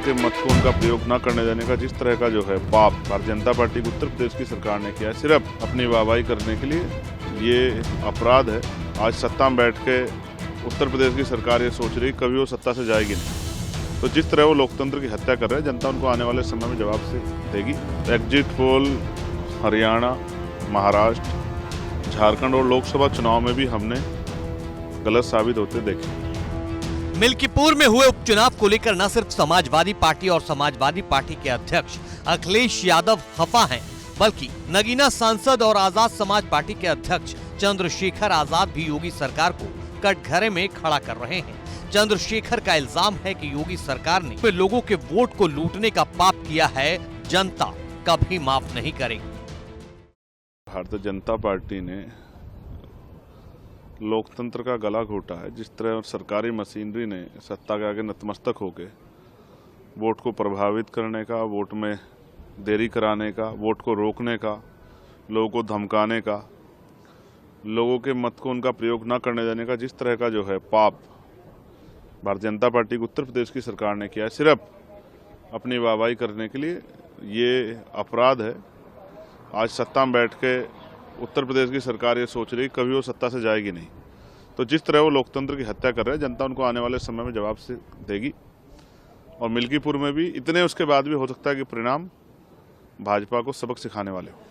के मत को उनका प्रयोग न करने देने का जिस तरह का जो है पाप भारतीय जनता पार्टी की उत्तर प्रदेश की सरकार ने किया है सिर्फ अपनी वाहवाही करने के लिए, ये अपराध है। आज सत्ता में बैठ के उत्तर प्रदेश की सरकार ये सोच रही कभी वो सत्ता से जाएगी नहीं। तो जिस तरह वो लोकतंत्र की हत्या कर रहे हैं, जनता उनको आने वाले समय में जवाब से देगी। एग्जिट पोल हरियाणा, महाराष्ट्र, झारखंड और लोकसभा चुनाव में भी हमने गलत साबित होते देखे। मिल्कीपुर में हुए उपचुनाव को लेकर न सिर्फ समाजवादी पार्टी और समाजवादी पार्टी के अध्यक्ष अखिलेश यादव खफा हैं, बल्कि नगीना सांसद और आजाद समाज पार्टी के अध्यक्ष चंद्रशेखर आजाद भी योगी सरकार को कटघरे में खड़ा कर रहे हैं। चंद्रशेखर का इल्जाम है कि योगी सरकार ने लोगों के वोट को लूटने का पाप किया है, जनता कभी माफ नहीं करेगी। भारतीय जनता पार्टी ने लोकतंत्र का गला घोटा है। जिस तरह सरकारी मशीनरी ने सत्ता के आगे नतमस्तक होकर वोट को प्रभावित करने का, वोट में देरी कराने का, वोट को रोकने का, लोगों को धमकाने का, लोगों के मत को उनका प्रयोग न करने देने का जिस तरह का जो है पाप भारतीय जनता पार्टी की उत्तर प्रदेश की सरकार ने किया है सिर्फ अपनी वाहवाही करने के लिए, ये अपराध है। आज सत्ता में बैठ के उत्तर प्रदेश की सरकार ये सोच रही कभी वो सत्ता से जाएगी नहीं। तो जिस तरह वो लोकतंत्र की हत्या कर रहे हैं, जनता उनको आने वाले समय में जवाब से देगी। और मिल्कीपुर में भी इतने उसके बाद भी हो सकता है कि परिणाम भाजपा को सबक सिखाने वाले हो।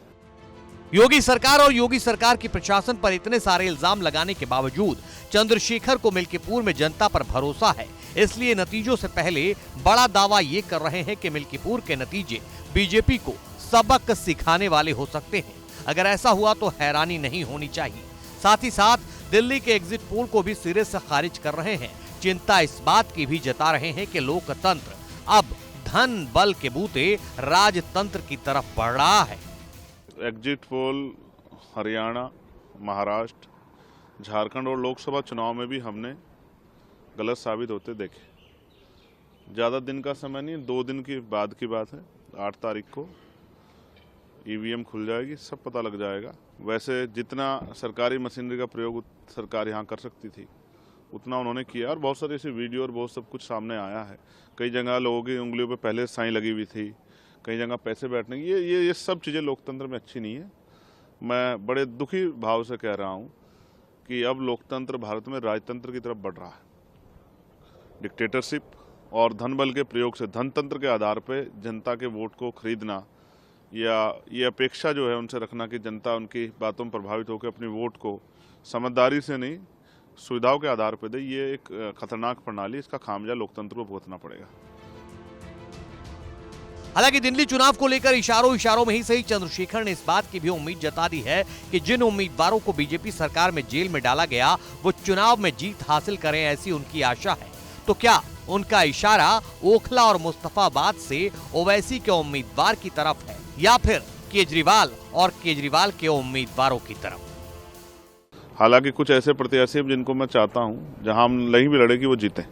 योगी सरकार और योगी सरकार की प्रशासन पर इतने सारे इल्जाम लगाने के बावजूद चंद्रशेखर को मिल्कीपुर में जनता पर भरोसा है, इसलिए नतीजों से पहले बड़ा दावा ये कर रहे हैं कि मिल्कीपुर के नतीजे बीजेपी को सबक सिखाने वाले हो सकते हैं। अगर ऐसा हुआ तो हैरानी नहीं होनी चाहिए। साथ ही साथ दिल्ली के एग्जिट पोल को भी सिरे से खारिज कर रहे हैं। चिंता इस बात की भी जता रहे हैं कि लोकतंत्र अब धन बल के बूते राजतंत्र की तरफ बढ़ रहा है। एग्जिट पोल हरियाणा, महाराष्ट्र, झारखंड और लोकसभा चुनाव में भी हमने गलत साबित होते देखे। ज़्यादा दिन का समय नहीं, 2 दिन के बाद की बात है। 8 तारीख को ईवीएम खुल जाएगी, सब पता लग जाएगा। वैसे जितना सरकारी मशीनरी का प्रयोग सरकार यहाँ कर सकती थी उतना उन्होंने किया, और बहुत सारी ऐसी वीडियो और बहुत सब कुछ सामने आया है। कई जगह लोगों की उंगलियों पे पहले साइन लगी हुई थी, कई जगह पैसे बैठने की। ये सब चीज़ें लोकतंत्र में अच्छी नहीं है। मैं बड़े दुखी भाव से कह रहा हूँ कि अब लोकतंत्र भारत में राजतंत्र की तरफ बढ़ रहा है। डिक्टेटरशिप और धन बल के प्रयोग से, धनतंत्र के आधार पर जनता के वोट को खरीदना या ये अपेक्षा जो है उनसे रखना कि जनता उनकी बातों में प्रभावित होकर अपनी वोट को समझदारी से नहीं सुविधाओं के आधार पर दे, ये एक खतरनाक प्रणाली। इसका खामियाजा लोकतंत्र को भुगतना पड़ेगा। हालांकि दिल्ली चुनाव को लेकर इशारों में ही सही चंद्रशेखर ने इस बात की भी उम्मीद जता दी है कि जिन उम्मीदवारों को बीजेपी सरकार में जेल में डाला गया वो चुनाव में जीत हासिल करें, ऐसी उनकी आशा है। तो क्या उनका इशारा ओखला और मुस्तफाबाद से ओवैसी के उम्मीदवार की तरफ है या फिर केजरीवाल और केजरीवाल के उम्मीदवारों की तरफ? हालांकि कुछ ऐसे प्रत्याशी जिनको मैं चाहता हूं जहां हम नहीं भी लड़े कि वो जीते।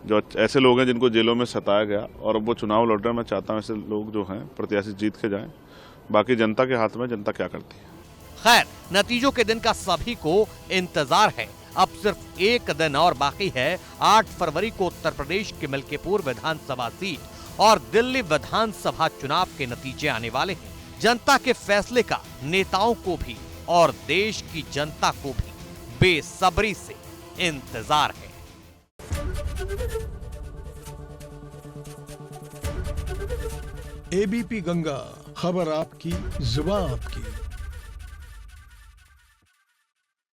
जो ऐसे लोग हैं जिनको जेलों में सताया गया और अब वो चुनाव लड़ रहे हैं, मैं चाहता हूं ऐसे लोग जो हैं प्रत्याशी जीत के जाएं। बाकी जनता के हाथ में, जनता क्या करती है। खैर, नतीजों के दिन का सभी को इंतजार है। अब सिर्फ एक दिन और बाकी है। 8 फरवरी को उत्तर प्रदेश के मिल्कीपुर विधानसभा सीट और दिल्ली विधानसभा चुनाव के नतीजे आने वाले हैं। जनता के फैसले का नेताओं को भी और देश की जनता को भी बेसब्री से इंतजार है। एबीपी गंगा, खबर आपकी, जुबान आपकी।